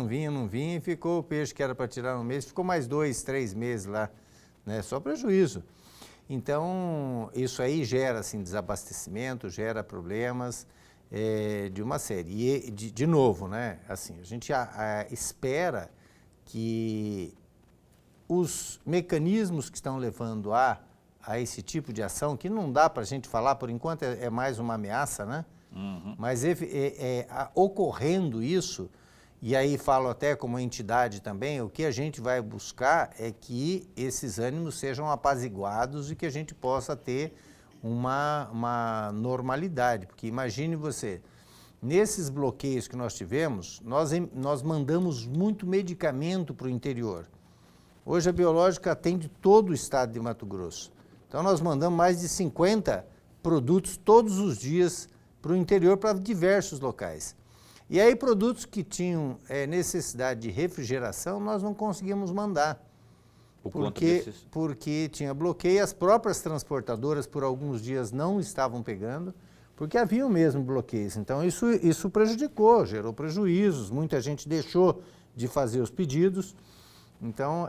S3: e ficou o peixe que era para tirar no mês, ficou mais 2, 3 meses lá, né? Só prejuízo. Então, isso aí gera assim, desabastecimento, gera problemas de uma série. E, de novo, né? Assim, a gente espera que os mecanismos que estão levando a esse tipo de ação, que não dá para a gente falar, por enquanto é mais uma ameaça, né?
S1: Uhum.
S3: Mas ocorrendo isso, e aí falo até como entidade também, o que a gente vai buscar é que esses ânimos sejam apaziguados e que a gente possa ter uma normalidade. Porque imagine você, nesses bloqueios que nós tivemos, nós mandamos muito medicamento para o interior. Hoje a Biológica atende todo o estado de Mato Grosso. Então nós mandamos mais de 50 produtos todos os dias para o interior, para diversos locais. E aí produtos que tinham necessidade de refrigeração, nós não conseguimos mandar. Porque tinha bloqueio, as próprias transportadoras por alguns dias não estavam pegando, porque havia mesmo bloqueios. Então isso prejudicou, gerou prejuízos, muita gente deixou de fazer os pedidos. Então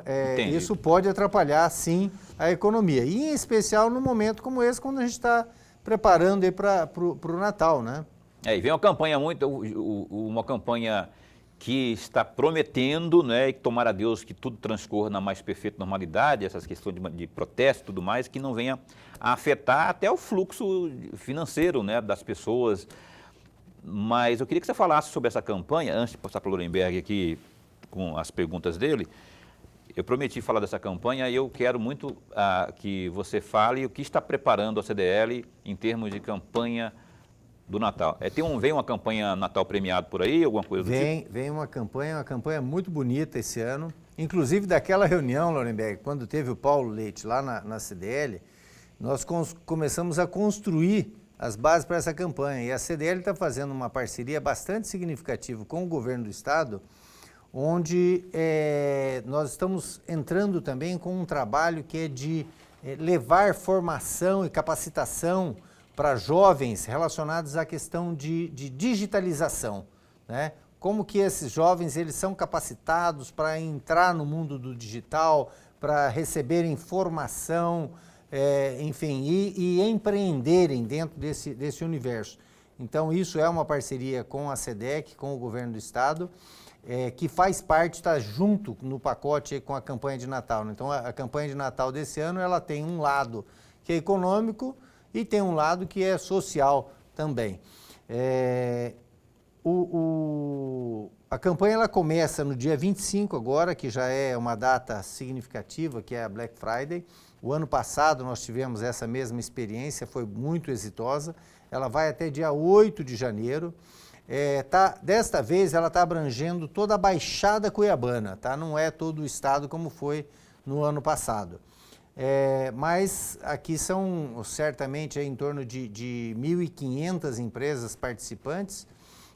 S3: isso pode atrapalhar sim a economia. E em especial no momento como esse, quando a gente está preparando para o Natal, né?
S1: E vem uma campanha uma campanha que está prometendo, né, e que tomara a Deus que tudo transcorra na mais perfeita normalidade, essas questões de protesto e tudo mais, que não venha a afetar até o fluxo financeiro, né, das pessoas. Mas eu queria que você falasse sobre essa campanha, antes de passar para o Lorenberg aqui com as perguntas dele. Eu prometi falar dessa campanha e eu quero muito que você fale o que está preparando a CDL em termos de campanha do Natal. Vem uma campanha Natal premiado por aí, alguma coisa do tipo?
S3: Vem uma campanha muito bonita esse ano. Inclusive daquela reunião, Lorenberg, quando teve o Paulo Leite lá na CDL, nós começamos a construir as bases para essa campanha. E a CDL está fazendo uma parceria bastante significativa com o governo do estado, onde nós estamos entrando também com um trabalho que é de levar formação e capacitação para jovens relacionados à questão de digitalização, né? Como que esses jovens eles são capacitados para entrar no mundo do digital, para receberem formação, enfim, e empreenderem dentro desse universo. Então isso é uma parceria com a SEDEC, com o governo do estado, que faz parte, está junto no pacote com a campanha de Natal. Então a campanha de Natal desse ano ela tem um lado que é econômico, e tem um lado que é social também. A campanha ela começa no dia 25 agora, que já é uma data significativa, que é a Black Friday. O ano passado nós tivemos essa mesma experiência, foi muito exitosa. Ela vai até dia 8 de janeiro. Desta vez ela está abrangendo toda a Baixada Cuiabana, tá? Não é todo o estado como foi no ano passado. Mas aqui são certamente em torno de 1.500 empresas participantes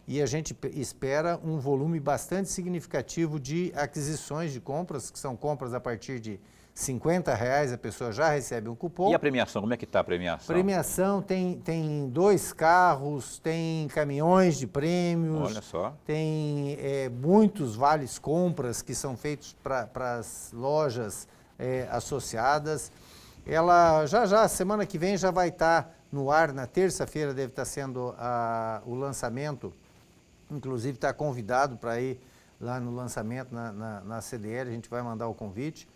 S3: e a gente espera um volume bastante significativo de aquisições de compras, que são compras a partir de R$50, a pessoa já recebe um cupom.
S1: E a premiação, como é que está a premiação?
S3: Premiação tem 2 carros, tem caminhões de prêmios.
S1: Olha só.
S3: Tem muitos vales compras que são feitos para as lojas associadas. Ela já semana que vem já vai estar no ar, na terça-feira deve estar sendo o lançamento, inclusive está convidado para ir lá no lançamento na CDL, a gente vai mandar o convite.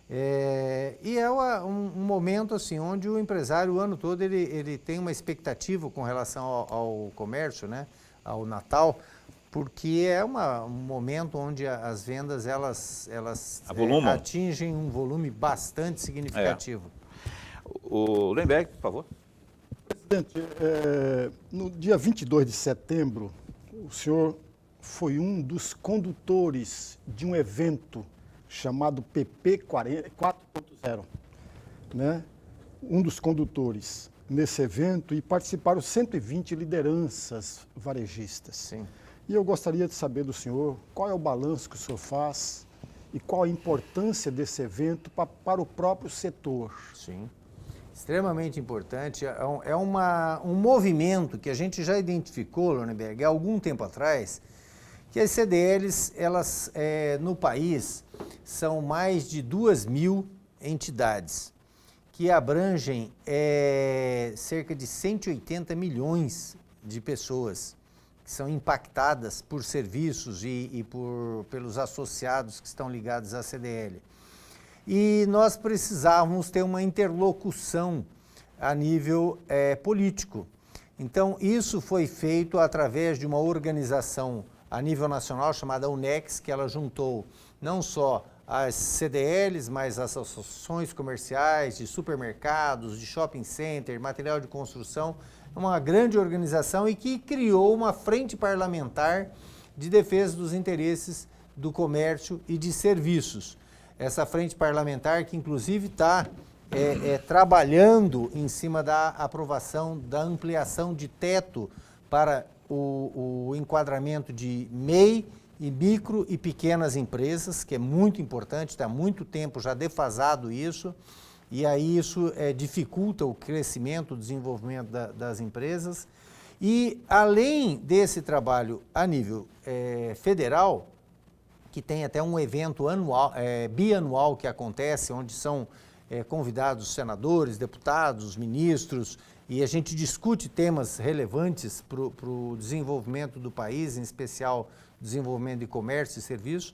S3: E é um momento assim, onde o empresário o ano todo ele tem uma expectativa com relação ao comércio, né, ao Natal, porque é um momento onde as vendas elas atingem um volume bastante significativo.
S1: O Lemberg, por favor.
S2: Presidente, no dia 22 de setembro, o senhor foi um dos condutores de um evento chamado PP 4.0, né? Um dos condutores. nesse evento e participaram 120 lideranças varejistas.
S3: Sim.
S2: E eu gostaria de saber do senhor qual é o balanço que o senhor faz e qual a importância desse evento para o próprio setor.
S3: Sim, extremamente importante. É um movimento que a gente já identificou, Lorneberg, há algum tempo atrás, que as CDLs, elas no país, são mais de 2.000 entidades, que abrangem cerca de 180 milhões de pessoas que são impactadas por serviços e pelos associados que estão ligados à CDL. E nós precisávamos ter uma interlocução a nível político. Então, isso foi feito através de uma organização a nível nacional chamada UNEX, que ela juntou não só as CDLs, mas as associações comerciais, de supermercados, de shopping center, material de construção, uma grande organização e que criou uma frente parlamentar de defesa dos interesses do comércio e de serviços. Essa frente parlamentar que inclusive está trabalhando em cima da aprovação da ampliação de teto para o enquadramento de MEI e micro e pequenas empresas, que é muito importante, está há muito tempo já defasado isso, e aí isso dificulta o crescimento, o desenvolvimento das empresas. E além desse trabalho a nível federal, que tem até um evento anual, bianual que acontece, onde são convidados senadores, deputados, ministros, e a gente discute temas relevantes para o desenvolvimento do país, em especial desenvolvimento de comércio e serviços.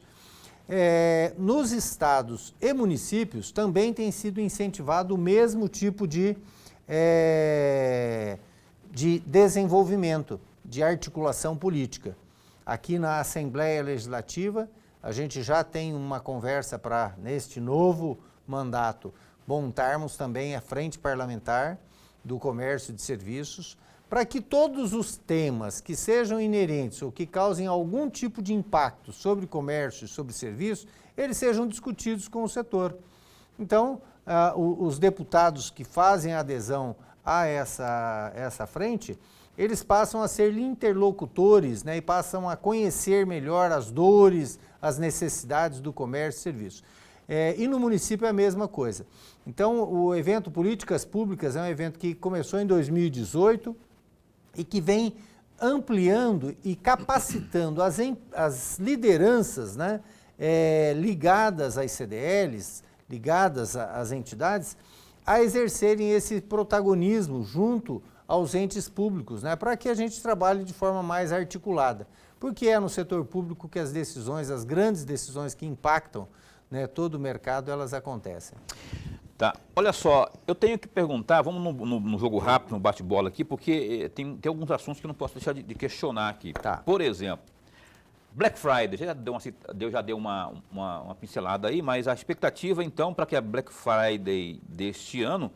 S3: Nos estados e municípios também tem sido incentivado o mesmo tipo de desenvolvimento, de articulação política. Aqui na Assembleia Legislativa, a gente já tem uma conversa para, neste novo mandato, montarmos também a frente parlamentar do comércio e de serviços, para que todos os temas que sejam inerentes ou que causem algum tipo de impacto sobre comércio e sobre serviço, eles sejam discutidos com o setor. Então, os deputados que fazem adesão a essa frente, eles passam a ser interlocutores, né, e passam a conhecer melhor as dores, as necessidades do comércio e serviço. E no município é a mesma coisa. Então, o evento Políticas Públicas é um evento que começou em 2018 e que vem ampliando e capacitando as lideranças, né, ligadas às CDLs, ligadas às entidades, a exercerem esse protagonismo junto aos entes públicos, né, para que a gente trabalhe de forma mais articulada. Porque é no setor público que as decisões, as grandes decisões que impactam, né, todo o mercado, elas acontecem.
S1: Tá. Olha só, eu tenho que perguntar, vamos no jogo rápido, no bate-bola aqui, porque tem alguns assuntos que eu não posso deixar de questionar aqui.
S3: Tá.
S1: Por exemplo, Black Friday, já deu uma pincelada aí, mas a expectativa então para que a Black Friday deste ano,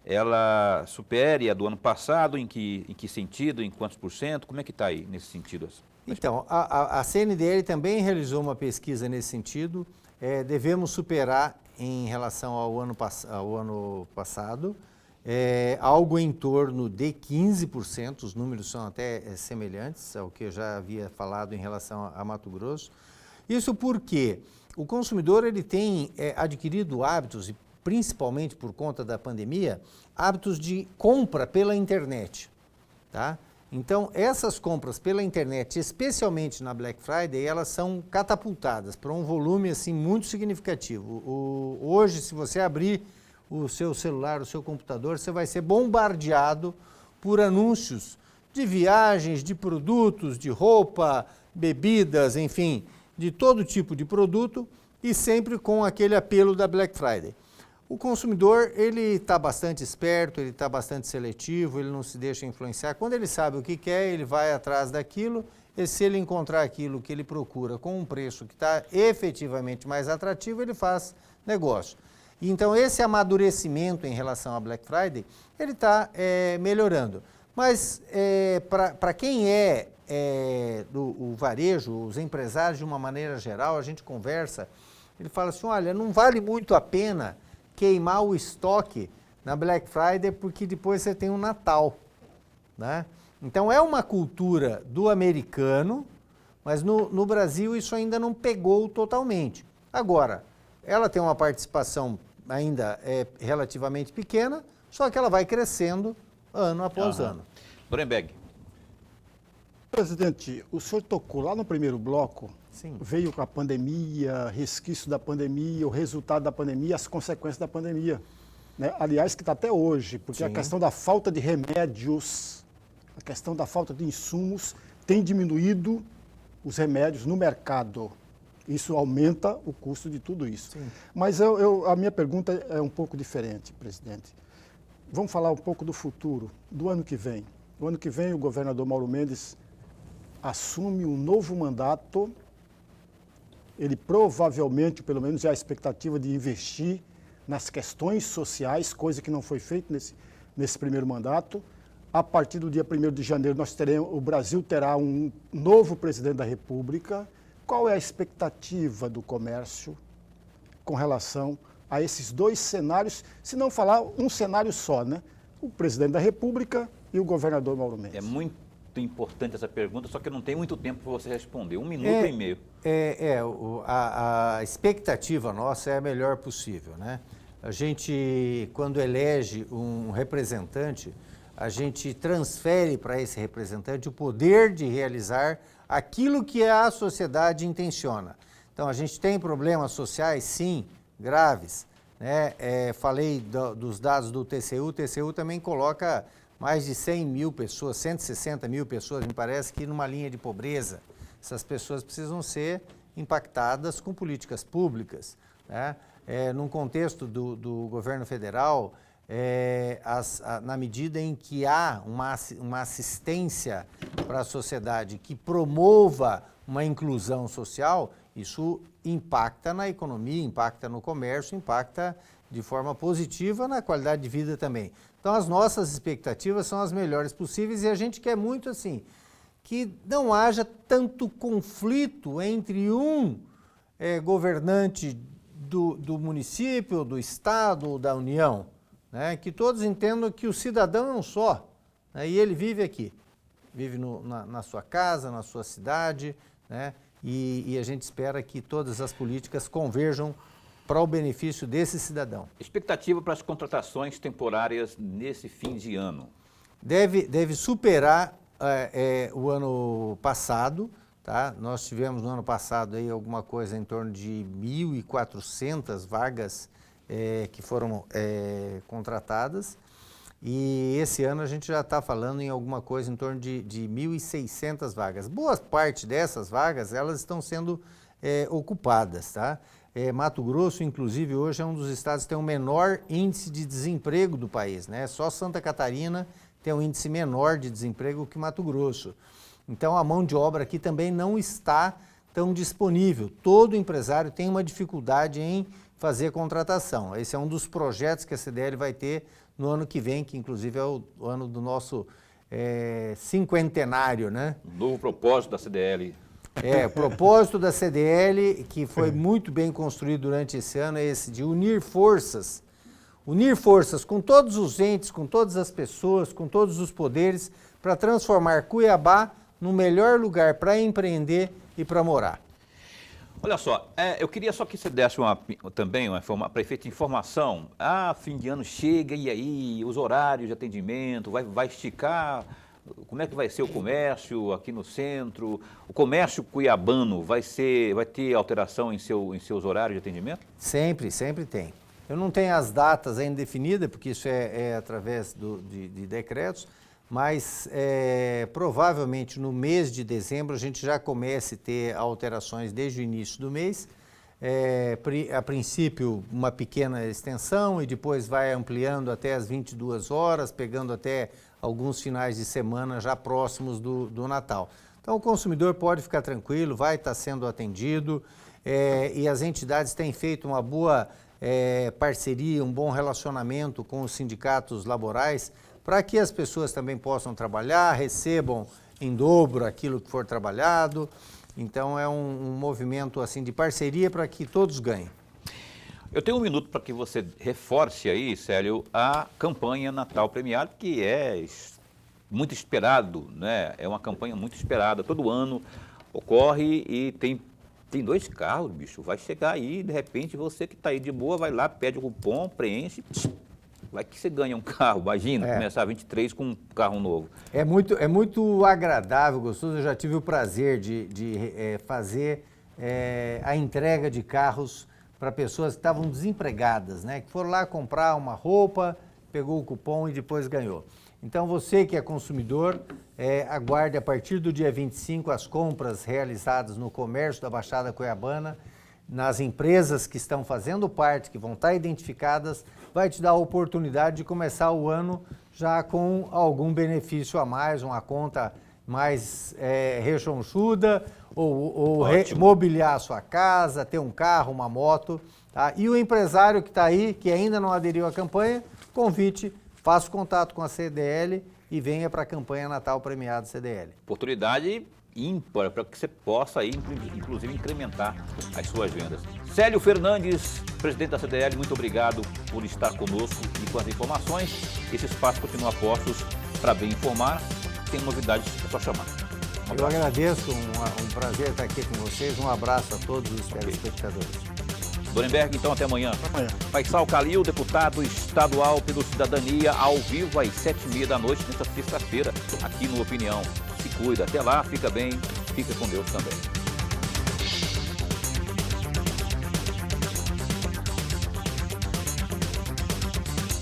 S1: ela supere a do ano passado, em que sentido, em quantos por cento, como é que está aí nesse sentido?
S3: Então, a CNDL também realizou uma pesquisa nesse sentido. Devemos superar em relação ao ano passado, algo em torno de 15%, os números são até semelhantes ao que eu já havia falado em relação a Mato Grosso. Isso porque o consumidor ele tem adquirido hábitos, e principalmente por conta da pandemia, hábitos de compra pela internet, tá? Então, essas compras pela internet, especialmente na Black Friday, elas são catapultadas para um volume assim, muito significativo. Hoje, se você abrir o seu celular, o seu computador, você vai ser bombardeado por anúncios de viagens, de produtos, de roupa, bebidas, enfim, de todo tipo de produto e sempre com aquele apelo da Black Friday. O consumidor, ele está bastante esperto, ele está bastante seletivo, ele não se deixa influenciar. Quando ele sabe o que quer, ele vai atrás daquilo, e se ele encontrar aquilo que ele procura com um preço que está efetivamente mais atrativo, ele faz negócio. Então, esse amadurecimento em relação à Black Friday, ele está melhorando. Mas, para quem o varejo, os empresários de uma maneira geral, a gente conversa, ele fala assim, olha, não vale muito a pena queimar o estoque na Black Friday porque depois você tem o Natal, né? Então é uma cultura do americano, mas no Brasil isso ainda não pegou totalmente. Agora, ela tem uma participação ainda relativamente pequena, só que ela vai crescendo ano após ano.
S1: Nuremberg.
S2: Presidente, o senhor tocou lá no primeiro bloco,
S3: Sim.
S2: Veio com a pandemia, resquício da pandemia, o resultado da pandemia, as consequências da pandemia. Né? Aliás, que está até hoje, porque a questão da falta de remédios, a questão da falta de insumos tem diminuído os remédios no mercado. Isso aumenta o custo de tudo isso. Sim. Mas a minha pergunta é um pouco diferente, presidente. Vamos falar um pouco do futuro, do ano que vem. No ano que vem, o governador Mauro Mendes assume um novo mandato. Ele provavelmente, pelo menos, é a expectativa de investir nas questões sociais, coisa que não foi feita nesse primeiro mandato. A partir do dia 1º de janeiro, o Brasil terá um novo presidente da República. Qual é a expectativa do comércio com relação a esses dois cenários, se não falar um cenário só, né? O presidente da República e o governador Mauro Mendes.
S1: É muito importante essa pergunta, só que eu não tenho muito tempo para você responder. 1 minuto e meio.
S3: A expectativa nossa é a melhor possível, né? A gente, quando elege um representante, a gente transfere para esse representante o poder de realizar aquilo que a sociedade intenciona. Então, a gente tem problemas sociais, sim, graves, né? Falei dos dados do TCU, o TCU também coloca mais de 100 mil pessoas, 160 mil pessoas, me parece que numa linha de pobreza. Essas pessoas precisam ser impactadas com políticas públicas, né? Num contexto do governo federal, na medida em que há uma assistência para a sociedade que promova uma inclusão social, isso impacta na economia, impacta no comércio, impacta de forma positiva na qualidade de vida também. Então, as nossas expectativas são as melhores possíveis e a gente quer muito assim, que não haja tanto conflito entre um governante do município, do estado, da União, né? Que todos entendam que o cidadão é um só, né? E ele vive aqui, vive na sua casa, na sua cidade, né? E a gente espera que todas as políticas converjam para o benefício desse cidadão.
S1: Expectativa para as contratações temporárias nesse fim de ano?
S3: Deve superar o ano passado, tá? Nós tivemos no ano passado aí alguma coisa em torno de 1.400 vagas que foram contratadas, e esse ano a gente já está falando em alguma coisa em torno de 1.600 vagas. Boa parte dessas vagas, elas estão sendo ocupadas, tá? Mato Grosso, inclusive, hoje é um dos estados que tem o menor índice de desemprego do país, né? Só Santa Catarina tem um índice menor de desemprego que Mato Grosso. Então, a mão de obra aqui também não está tão disponível. Todo empresário tem uma dificuldade em fazer contratação. Esse é um dos projetos que a CDL vai ter no ano que vem, que inclusive é o ano do nosso cinquentenário, né?
S1: Novo propósito da CDL.
S3: O propósito da CDL, que foi muito bem construído durante esse ano, é esse de unir forças com todos os entes, com todas as pessoas, com todos os poderes, para transformar Cuiabá no melhor lugar para empreender e para morar.
S1: Olha só, eu queria só que você desse também para efeito de informação. Fim de ano chega e aí, os horários de atendimento, vai esticar. Como é que vai ser o comércio aqui no centro? O comércio cuiabano vai ter alteração em seus horários de atendimento?
S3: Sempre tem. Eu não tenho as datas ainda definidas, porque isso é através de decretos, mas provavelmente no mês de dezembro a gente já comece a ter alterações desde o início do mês. A princípio, uma pequena extensão e depois vai ampliando até as 22 horas, pegando até alguns finais de semana já próximos do Natal. Então, o consumidor pode ficar tranquilo, vai estar sendo atendido e as entidades têm feito uma boa parceria, um bom relacionamento com os sindicatos laborais para que as pessoas também possam trabalhar, recebam em dobro aquilo que for trabalhado. Então, é um movimento assim de parceria para que todos ganhem.
S1: Eu tenho um minuto para que você reforce aí, Célio, a campanha Natal Premiado, que é muito esperado, né? É uma campanha muito esperada, todo ano ocorre e tem 2 carros, bicho, vai chegar aí, de repente você que está aí de boa, vai lá, pede o cupom, preenche, vai que você ganha um carro, imagina, começar 23 com um carro novo.
S3: É muito agradável, gostoso, eu já tive o prazer de fazer a entrega de carros para pessoas que estavam desempregadas, né? Que foram lá comprar uma roupa, pegou o cupom e depois ganhou. Então você que é consumidor, aguarde a partir do dia 25 as compras realizadas no comércio da Baixada Cuiabana, nas empresas que estão fazendo parte, que vão estar identificadas, vai te dar a oportunidade de começar o ano já com algum benefício a mais, uma conta mais rechonchuda, ou mobiliar a sua casa, ter um carro, uma moto. Tá? E o empresário que está aí, que ainda não aderiu à campanha, convite, faça contato com a CDL e venha para a campanha Natal Premiado CDL.
S1: Oportunidade ímpar para que você possa aí, inclusive, incrementar as suas vendas. Célio Fernandes, presidente da CDL, muito obrigado por estar conosco e com as informações. Esse espaço continua a postos para bem informar. Tem novidades, é só chamar.
S3: Eu agradeço, um prazer estar aqui com vocês. Um abraço a todos os telespectadores.
S1: Dornberg, então, até amanhã.
S2: Até amanhã.
S1: Faisal Calil, deputado estadual pelo Cidadania, ao vivo às 7h30 da noite, nesta sexta-feira, aqui no Opinião. Se cuida. Até lá, fica bem, fica com Deus também.